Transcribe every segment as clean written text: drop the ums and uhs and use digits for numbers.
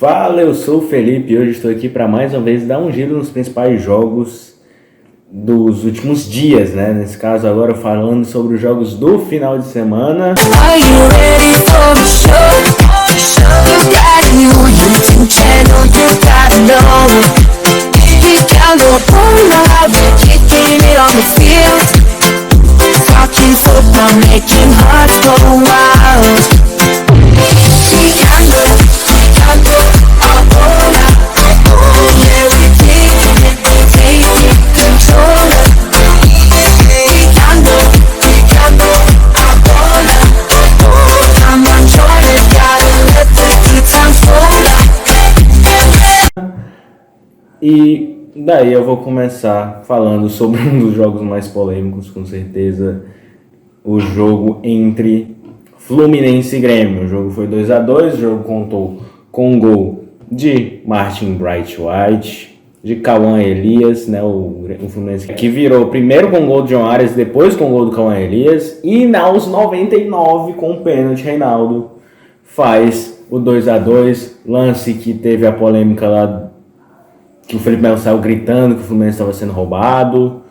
Fala, eu sou o Felipe e hoje estou aqui para mais uma vez dar um giro nos principais jogos dos últimos dias, né? Nesse caso agora falando sobre os jogos do final de semana. Are you ready for the show? You got a new YouTube channel, you gotta know. You gotta pull up, kicking it on the field. Talking football, making hearts go wild. E daí eu vou começar falando sobre um dos jogos mais polêmicos, com certeza, o jogo entre Fluminense e Grêmio. O jogo foi 2-2, o jogo contou com um gol de Martin Bright White, de Cauã Elias, né, o Fluminense que virou primeiro com o gol de João Arias, depois com o gol do Cauã Elias, e aos 99 com o pênalti Reinaldo faz o 2-2, lance que teve a polêmica lá, que o Felipe Melo saiu gritando que o Fluminense estava sendo roubado.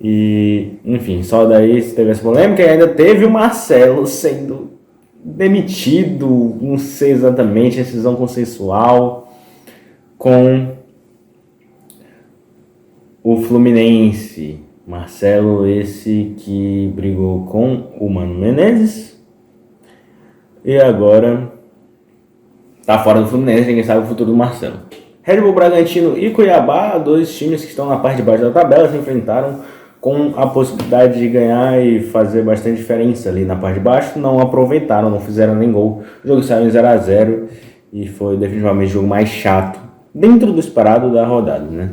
E, enfim, só daí teve essa polêmica. E ainda teve o Marcelo sendo demitido, não sei exatamente, decisão consensual com o Fluminense. Marcelo, esse que brigou com o Mano Menezes e agora tá fora do Fluminense, ninguém sabe o futuro do Marcelo. Red Bull Bragantino e Cuiabá, dois times que estão na parte de baixo da tabela, se enfrentaram com a possibilidade de ganhar e fazer bastante diferença ali na parte de baixo. Não aproveitaram, não fizeram nem gol. O jogo saiu em 0-0 e foi definitivamente o jogo mais chato dentro do esperado da rodada, né?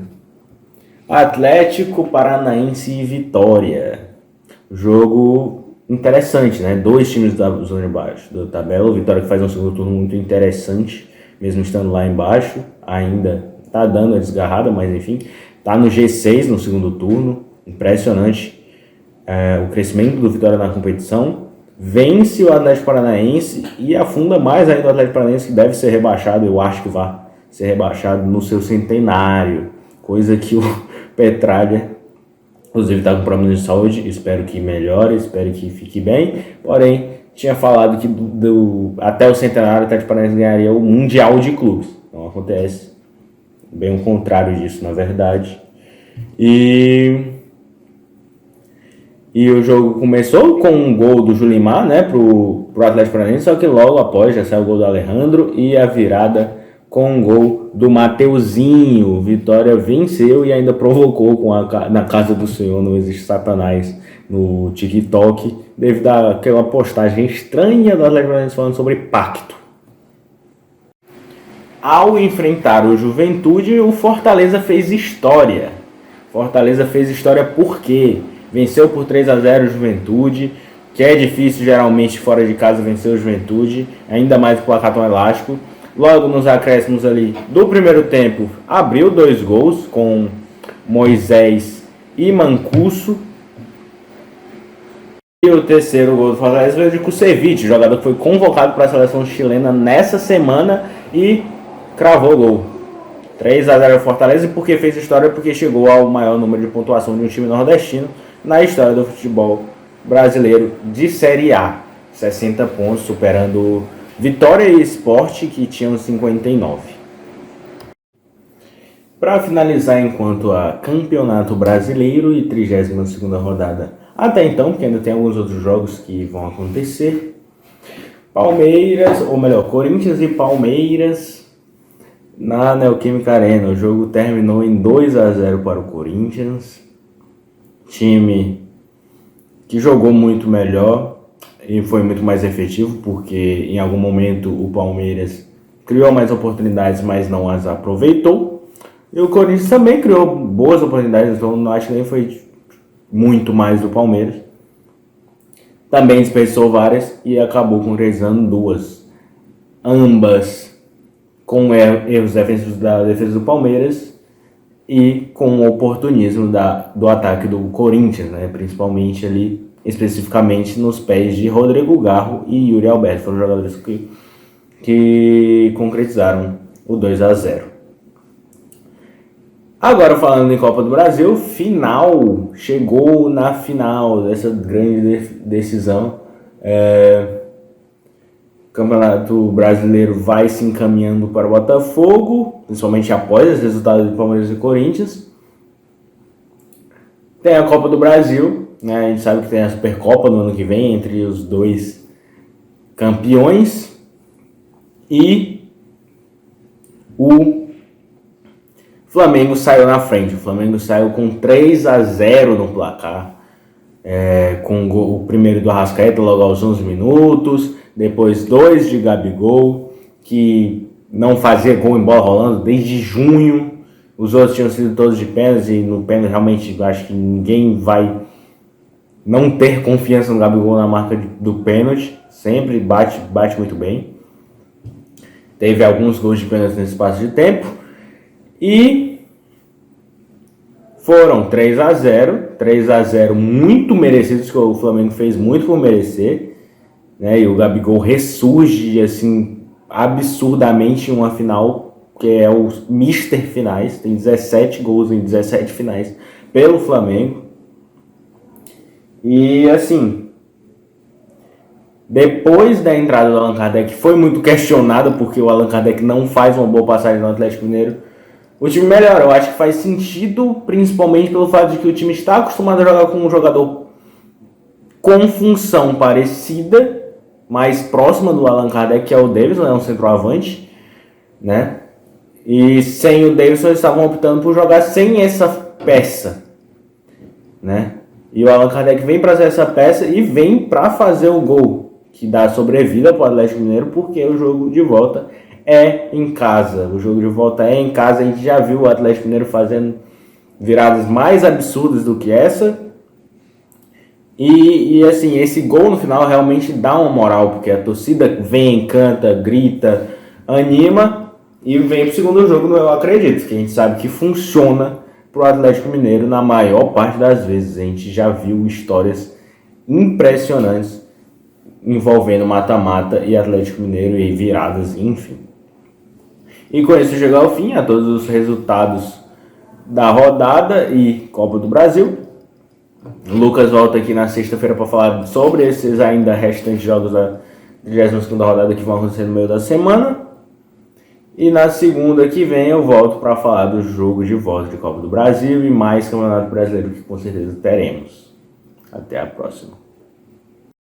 Atlético Paranaense e Vitória. Jogo interessante, né? Dois times da zona de baixo da tabela. O Vitória que faz um segundo turno muito interessante, mesmo estando lá embaixo, ainda tá dando a desgarrada, mas enfim, tá no G6 no segundo turno, impressionante o crescimento do Vitória na competição, vence o Atlético Paranaense e afunda mais ainda o Atlético Paranaense, que deve ser rebaixado, eu acho que vai ser rebaixado no seu centenário, coisa que o Petralha, inclusive está com problema de saúde, espero que melhore, espero que fique bem, porém, tinha falado que até o centenário o Atlético Paranaense ganharia o Mundial de Clubes. Não acontece. Bem o contrário disso, na verdade. E o jogo começou com um gol do Julimar, né, pro Atlético Paranaense, só que logo após já saiu o gol do Alejandro e a virada com um gol do Mateuzinho. Vitória venceu e ainda provocou na casa do Senhor, não existe Satanás, no TikTok, devido àquela postagem estranha do Atlético Paranaense falando sobre pacto. Ao enfrentar o Juventude, o Fortaleza fez história. Fortaleza fez história porque venceu por 3-0 o Juventude, que é difícil geralmente fora de casa vencer o Juventude, ainda mais com o placar tão elástico. Logo nos acréscimos ali do primeiro tempo, abriu 2 gols com Moisés e Mancuso. E o terceiro gol do Fortaleza veio de Kusevich, jogador que foi convocado para a seleção chilena nessa semana e cravou o gol. 3-0 Fortaleza, e porque fez história, porque chegou ao maior número de pontuação de um time nordestino na história do futebol brasileiro de Série A. 60 pontos, superando Vitória e Sport, que tinham 59. Para finalizar, enquanto a Campeonato Brasileiro e 32ª rodada até então, porque ainda tem alguns outros jogos que vão acontecer. Corinthians e Palmeiras na Neoquímica Arena. O jogo terminou em 2-0 para o Corinthians. Time que jogou muito melhor e foi muito mais efetivo, porque em algum momento o Palmeiras criou mais oportunidades, mas não as aproveitou. E o Corinthians também criou boas oportunidades, então não acho que nem foi muito mais do Palmeiras. Também desperdiçou várias e acabou concretizando 2. Ambas com erros defensivos da defesa do Palmeiras e com o oportunismo do ataque do Corinthians, né? Principalmente ali, especificamente nos pés de Rodrigo Garro e Yuri Alberto. Foram jogadores que concretizaram o 2-0. Agora falando em Copa do Brasil, final, chegou na final dessa grande decisão. O Campeonato Brasileiro vai se encaminhando para o Botafogo, principalmente após os resultados de Palmeiras e Corinthians. Tem a Copa do Brasil, né? A gente sabe que tem a Supercopa no ano que vem entre os dois campeões. E o Flamengo saiu na frente. O Flamengo saiu com 3-0 no placar. Com o primeiro do Arrascaeta logo aos 11 minutos. Depois 2 de Gabigol, que não fazia gol em bola rolando desde junho. Os outros tinham sido todos de pênalti, e no pênalti realmente acho que ninguém vai não ter confiança no Gabigol na marca do pênalti. Sempre bate muito bem. Teve alguns gols de pênalti nesse espaço de tempo. E foram 3-0 muito merecidos, que o Flamengo fez muito por merecer, né? E o Gabigol ressurge assim absurdamente em uma final que é o Mister Finais, tem 17 gols em 17 finais pelo Flamengo. E assim, depois da entrada do Allan Kardec, foi muito questionado porque o Allan Kardec não faz uma boa passagem no Atlético Mineiro. O time melhora, eu acho que faz sentido, principalmente pelo fato de que o time está acostumado a jogar com um jogador com função parecida, mais próxima do Allan Kardec, que é o Davidson, é um centroavante, né? E sem o Davidson eles estavam optando por jogar sem essa peça, né? E o Allan Kardec vem para essa peça e vem para fazer o gol que dá sobrevida para o Atlético Mineiro, porque o jogo de volta é em casa. O jogo de volta é em casa. A gente já viu o Atlético Mineiro fazendo viradas mais absurdas do que essa. E assim, esse gol no final realmente dá uma moral, porque a torcida vem, canta, grita, anima. E vem pro segundo jogo, eu acredito, que a gente sabe que funciona pro Atlético Mineiro na maior parte das vezes. A gente já viu histórias impressionantes envolvendo mata-mata e Atlético Mineiro e viradas, enfim. E com isso chegou ao fim a todos os resultados da rodada e Copa do Brasil. O Lucas volta aqui na sexta-feira para falar sobre esses ainda restantes jogos da 32ª rodada que vão acontecer no meio da semana. E na segunda que vem eu volto para falar do jogo de volta de Copa do Brasil e mais Campeonato Brasileiro que com certeza teremos. Até a próxima.